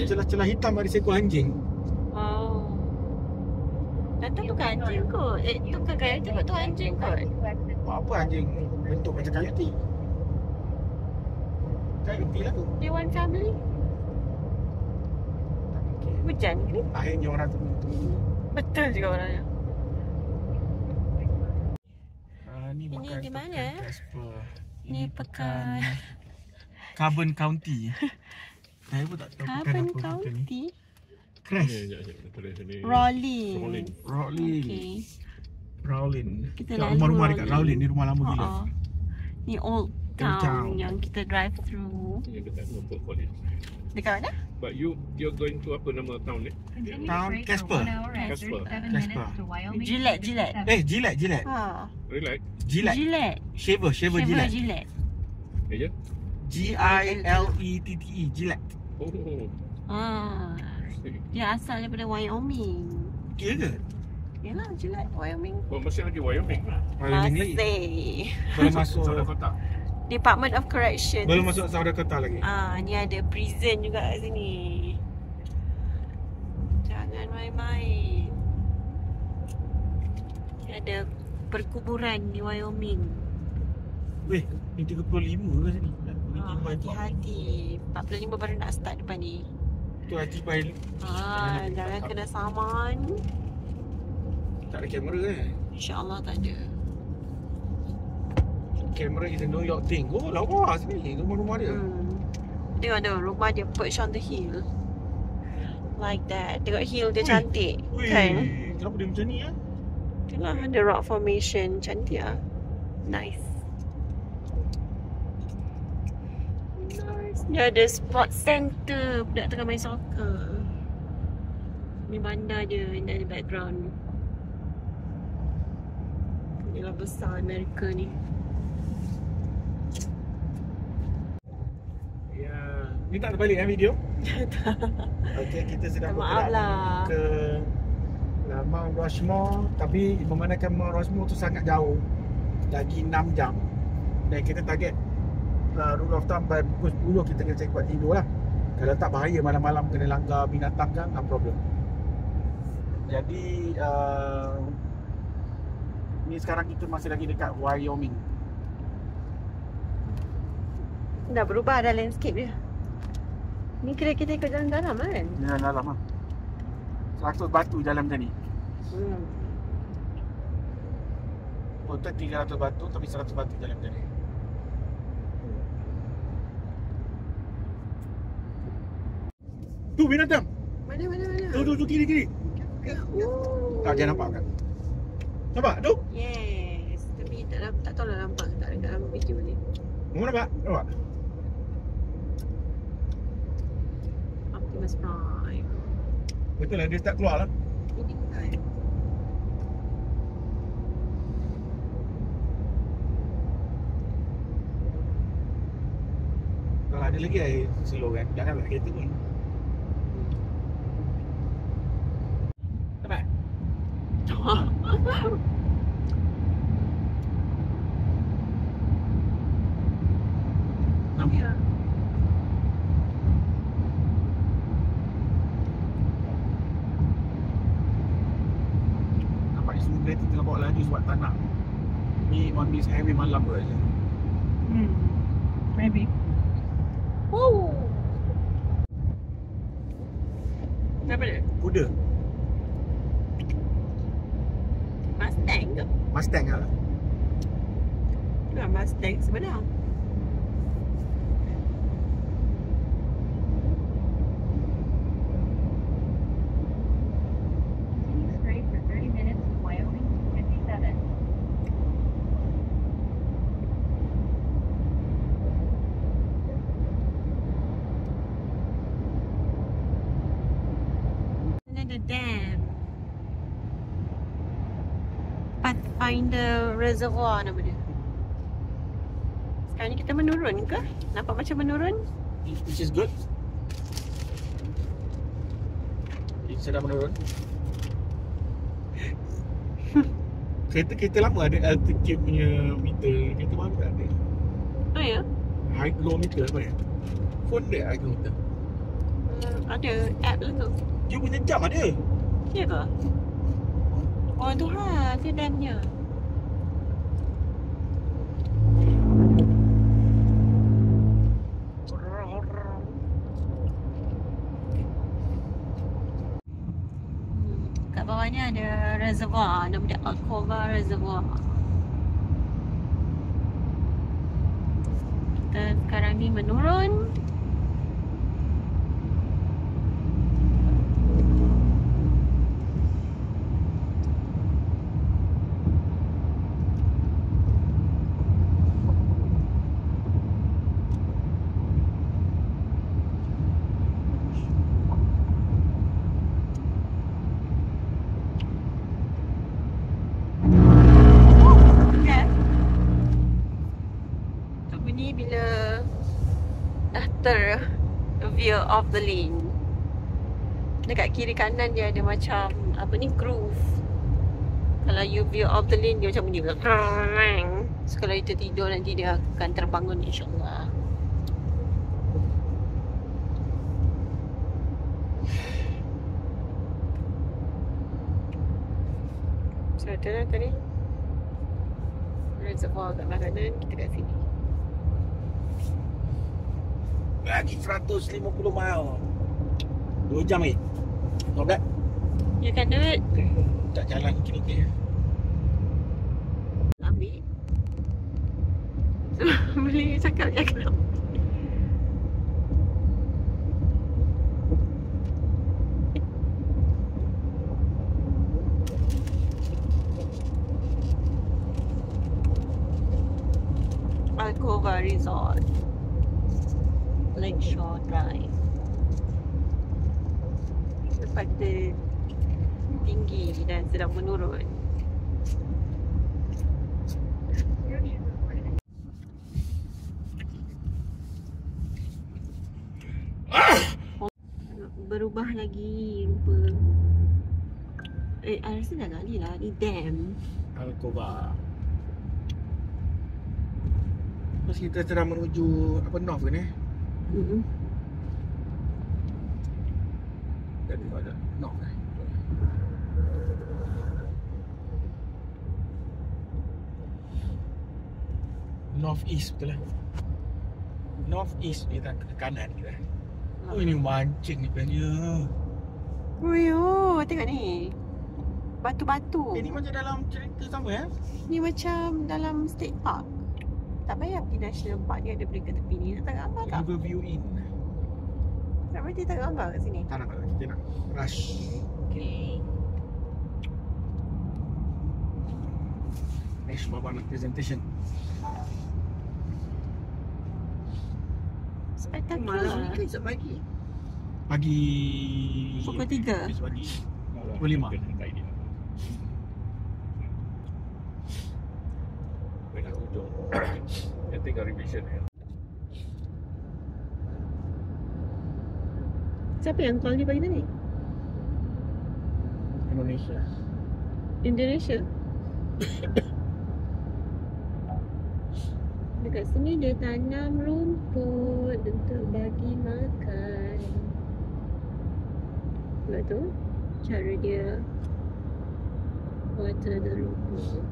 Celah-celah hitam ada seekor anjing. Oh. Datang tu kan anjing kot. Tu kan coyote kot tu anjing kot. Apa anjing bentuk macam coyote? Coyote lah tu. Dia one family. Tak mungkin. Hujan ke ni? Akhirnya orang tu. Betul juga orangnya. Ni Ini bukan di mana? pekan Casper. Ni pekan Carbon County. Saya pun tak tahu pekan Carbon apa kita ni. County. Crash. Rolling. Rowling. Okay. Rowling. Kita Tengok lalu rumah-rumah dekat Rowling. Rowling. Ni rumah lama gila. Ni Old Old Town, Town. yang kita drive through. Dekat mana? But you're going to apa nama town ni? Town Casper. Casper. Casper. Gillette. Gillette. Ha. Relax. Gillette. Shaver Gillette. Gillette. Ya je? Gillette. Gillette. Oh. Ah. Dia asal daripada Wyoming. Kira ke? Yalah, Gillette, Wyoming. Oh, masih lagi Wyoming. Wyoming lagi. Masih. Belum masuk. Saudara kota. Department of Corrections. Belum masuk South Dakota lagi. Ni ada prison juga kat sini. Jangan main-main. Ada perkuburan di Wyoming. Weh, ni 35 ke sini? Hati-hati. 45 baru nak start depan ni. Tu Haji Pai. Jangan kena saman. Tak ada kamera kan? InsyaAllah tak ada. Kamera is a New York thing. Oh, lawa sini. Rumah-rumah dia. Tengok tu, rumah dia perch on the hill. Like that. Tengok hill dia Ui. cantik. Ui, Kan? kenapa dia macam ni ya? Tengok ada rock formation. Cantik lah. Nice. Nice. Dia ada sport center. Budak tengah main soccer. Ni bandar dia in the background. Inilah besar Amerika ni. Ya, ni tak terbalik video. Okey, kita sedang Maaf lah. ke Mount Rushmore, tapi memandangkan Mount Rushmore tu sangat jauh, lagi 6 jam, dan kita target rule of thumb by pukul 10 kita kena cari buat tidur lah. Kalau tak bahaya malam-malam kena langgar binatang kan, no problem. Jadi ni sekarang kita masih lagi dekat Wyoming. Dah berubah dah landscape dia. Ni kira kita ikut jalan dalam kan? Jalan dalam lah, 100 batu jalan macam ni. Total 300 batu, tapi 100 batu jalan macam ni. Tu binatang. Mana? Tu kiri. Oh. Tak, dia nampak kan? Nampak tu? Yes. Tapi tak tahu lah nampak ke tak dekat dalam video ni. Mana nampak? Nampak? Optimus Prime. Betul lah, dia start keluar lah. Ini kan. Kalau ada lagi air slow kan, jangan nak kereta pun. Nampak? Nampak? Nampaknya semua kereta tengah bawa laju sebab tak nak ni on this highway malam ke je. Maybe. Oh. Apa dia? Kuda, Mustang ke? Mustang lah. Bukan Mustang sebenar. Straight for 30 minutes to Wyoming 57. Ada dam. Pathfinder Reservoir nama dia. Sekarang ni kita menurun ke? Nampak macam menurun? Which is good. Ini sedang menurun. Kereta lama ada altitude punya meter, kereta baru tak ada. Oh ya? High low meter apa ya? Phone dia high low meter. Ada app lah tu. Dia punya jam ada. Ya ke? Oh tu ha, dia damnya. Kat bawah ni ada reservoir, nama dia Alcova Reservoir. Kita sekarang ni menurun. Ni bila dah veer off the lane, dekat kiri kanan dia ada macam apa ni, groove. Kalau you veer off the lane dia macam bunyi. So kalau you tertidur nanti dia akan terbangun insyaAllah. So ada lah tadi reservoir kat belah kanan, kita kat sini. Lagi 150 mile. 2 jam lagi. Not bad. You can do it. Tak jalan okey-okey. Ambil. Boleh cakap. Nova Resort, Lakeshore Drive. Sepatu tinggi dan sedang menurun. Berubah lagi rupa. I rasa dah kali lah. Ni dam. Alcoba. Terus kita sedang menuju apa north ke ni? Jadi ada north eh. North east betul lah. North east ni tak ke kanan kita. Oh ini mancing ni punya. Oh, tengok ni. Batu-batu. Ini macam dalam cerita sama ya? Ni macam dalam state park. Tak payah pergi national park, dia ada break ke tepi ni. Nak tak gambar tak? Riverview Inn. Tak payah dia tak gambar kat sini. Tak nak, kita nak rush. Okay. Next baba nak presentation. Spektakular. Esok pagi. Pagi Pukul 3. Besok pagi Pukul 5. Nak hujung. Dia tinggal revision ya. Siapa yang call ni pagi tadi? Indonesia. Indonesia? Dekat sini dia tanam rumput untuk bagi makan. Sebab tu cara dia water the rumput.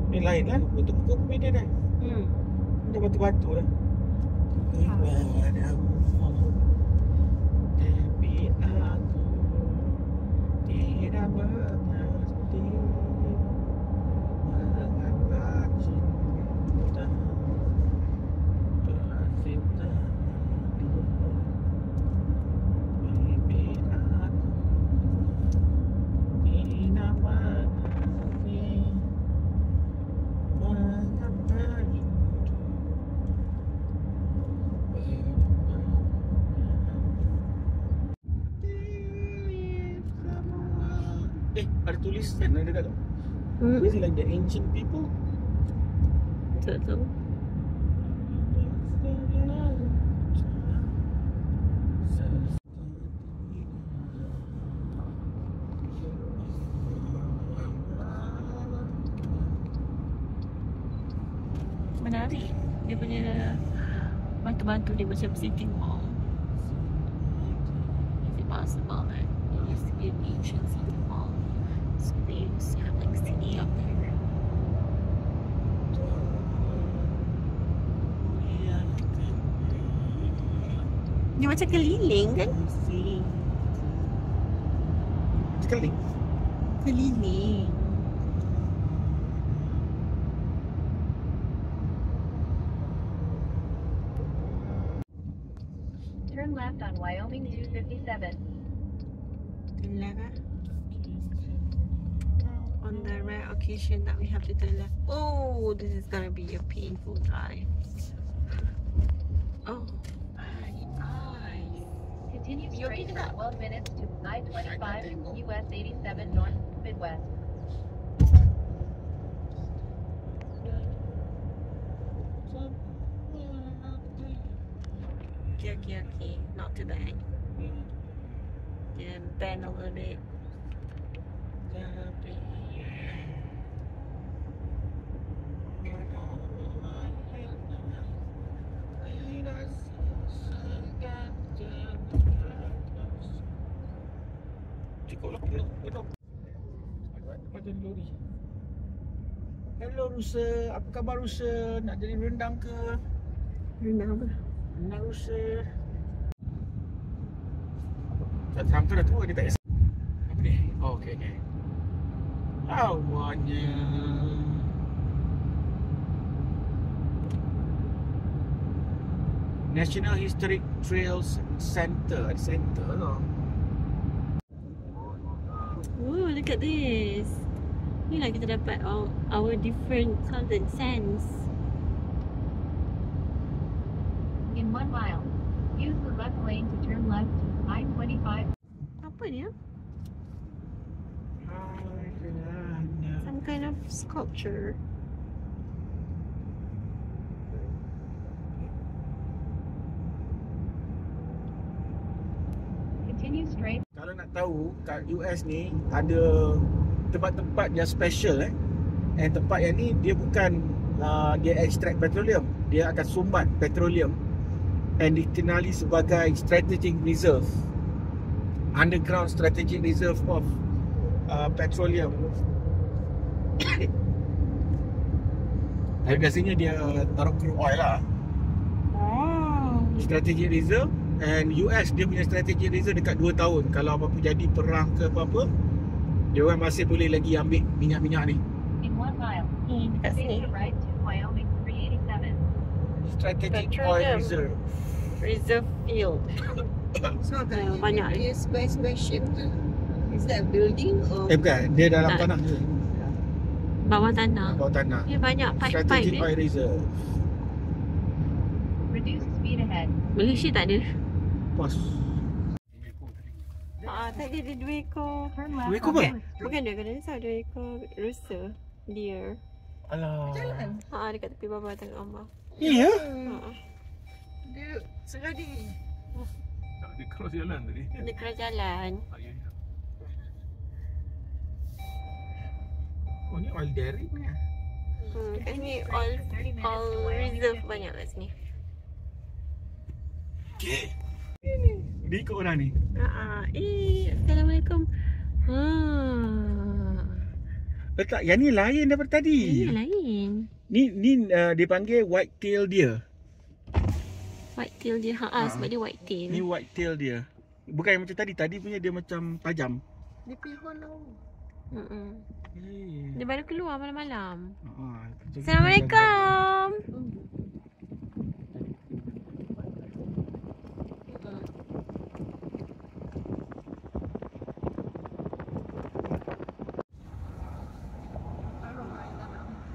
Ni lain lah. Untuk muka beda dah. Ada batu-batu lah. Tapi aku tidak mengerti mengapa cinta tercipta. Baby aku tidak mengerti mengapa ada tulisan ada dekat tu. Is it like the ancient people? Tak tahu. Menarik. Dia punya batu-batu dia macam sitting wall. Is it possible that it used to be an ancient sitting wall? So they used to have like city up there. Dia macam keliling kan? Sekali. Keliling. Turn left on Wyoming 257. Left ah. On the rare occasion that we have to turn left. Oh, this is gonna be a painful drive. Oh my eyes. Continue You okay straight with that? for 12 minutes to I-25 US 87 North Midwest. Okay. Not too bad. Yeah, bend a little bit. Cukup lah. Depan jadi lori. Hello Rusa, apa khabar Rusa? Nak jadi rendang ke? Rendang apa? Rendang Rusa. Trump tu dah tua, dia tak kisah. Apa ni? Oh, okey. Awalnya National Historic Trails Center. Center lah. Oh, look at this. Ni lah kita dapat our different colored sands. In 1 mile, use the left lane to turn left to I-25. Apa ni? Some kind of sculpture. Continue straight. Kalau nak tahu, kat US ni ada tempat-tempat yang special And tempat yang ni dia bukan dia extract petroleum, dia akan sumbat petroleum and dikenali sebagai strategic reserve, underground strategic reserve of petroleum. Tapi biasanya dia taruh crude oil lah. Strategic reserve. And US dia punya strategic reserve dekat 2 tahun. Kalau apa-apa jadi perang ke apa-apa, dia orang masih boleh lagi ambil minyak-minyak ni. In 1 mile, Dekat take sini. the right to Wyoming 387. Strategic Petroleum. oil reserve. Reserve field. So the Banyak. spaceship tu, is that a building or? Bukan, dia dalam Tak. tanah je. Bawah tanah. Bawah tanah. Dia banyak pipe-pipe Strategic ni. oil reserve. Reduce speed ahead. Malaysia tak ada. Pos. Tadi ada 2 ekor. Turn left. 2 ekor apa? Bukan 2 ekor dinosaur, 2 ekor rusa. Deer. Alah. Jalan. Dekat tepi bawah tengok gambar. Ya? Dia seladi. Tak, dia cross jalan tadi. Dia keras jalan. Oh, ni oil derrick ni. Kat sini all reserve banyak kat sini. Okay. Dia ikut orang ni. Assalamualaikum. Letak yang ni lain daripada tadi. Ini lain. Ni dia panggil white tail deer. White tail dia. Sebab dia white tail. Ni white tail dia. Bukan yang macam tadi. Tadi punya dia macam tajam. Dia pihon tau. Dia baru keluar malam-malam. Assalamualaikum. Assalamualaikum.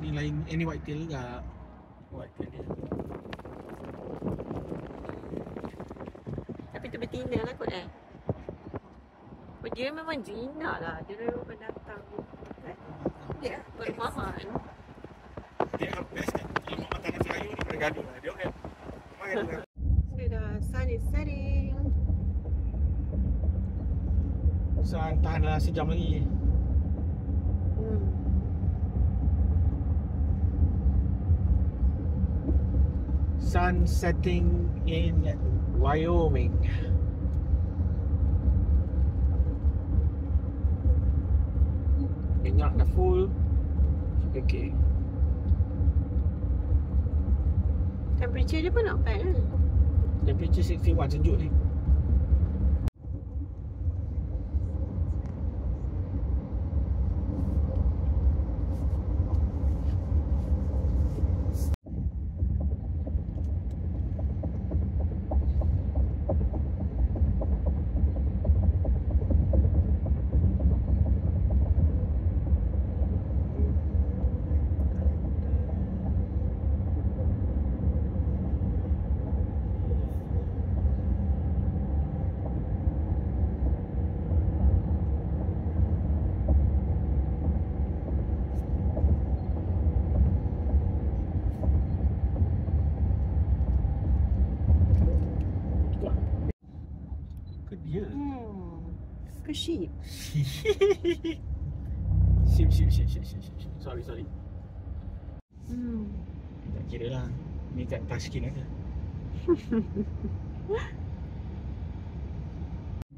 Ni lain, ni white tail juga. White tail dia. Tapi tu betina lah kot dia memang jinak lah. Dia memang pendatang perumahan. Dia best kan. Kalau mak makan nasi kayu ni bergaduh lah. Dia okey. So the sun is setting. Sun tahanlah sejam lagi. Sun setting in Wyoming. Minyak dah full. Okay. Temperature dia pun not bad lah. Temperature 61, sejuk ni. Ya. Ke sheep. Sip. Sorry. Tak kira lah. Ni kat touchscreen ada.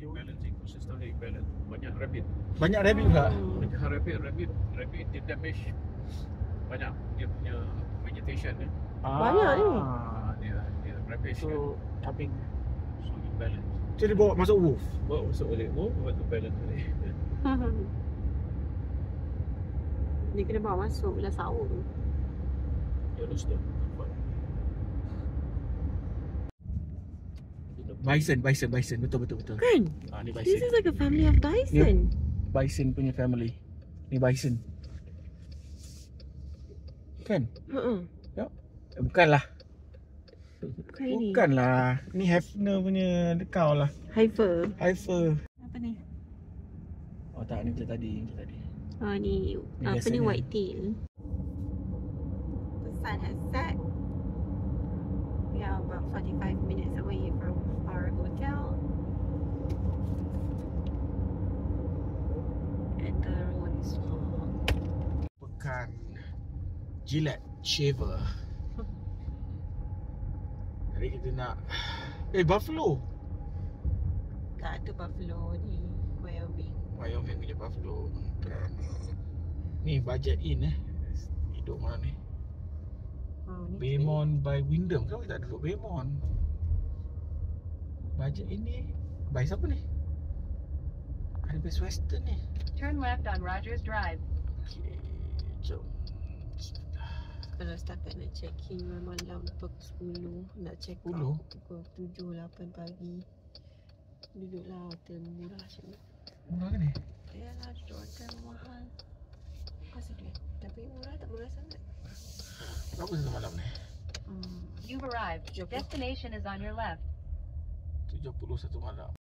Balance ecosystem dia balance. Banyak rabbit. Banyak rabbit juga. Banyak rabbit dia damage banyak dia punya vegetation dia. Banyak ni. Dia ravage kan. So, tapping. So imbalance. So, dia bawa masuk wolf. Bawa masuk balik buat tu balance balik. Dia kena bawa masuk belah sawung. Yellowstone. Bison. Betul. Kan? Ni This bison. is like a family of bison. Bison punya family. Ni bison. Kan? Bukanlah. Bukan ini. Bukanlah. Ni Hefner punya dekau lah. Heifer. Apa ni? Oh tak, ni macam tadi. Ni apa biasanya. ni, white tail. The sun has set. We are about 45 minutes away from our hotel. And the road is long. Pekan Gillette Shaver. Jadi kita nak buffalo. Tak ada buffalo ni, Wyoming. Wyoming punya buffalo. Ni budget in hidup mana ni? Ni Baymont by Wyndham. Kenapa kita tak duduk Baymont? Budget ini by siapa ni? Ada Best Western ni. Turn left on Rogers Drive. Okay, jom. kalau setakat nak check in malam pukul 10, nak check out pukul 7-8 pagi. Duduklah hotel murah macam ni. Murah ke ni? Yalah, duduk hotel mahal. Masa duit. Tapi murah tak murah sangat. Berapa satu malam ni? You've arrived. Your destination is on your left. 71 malam.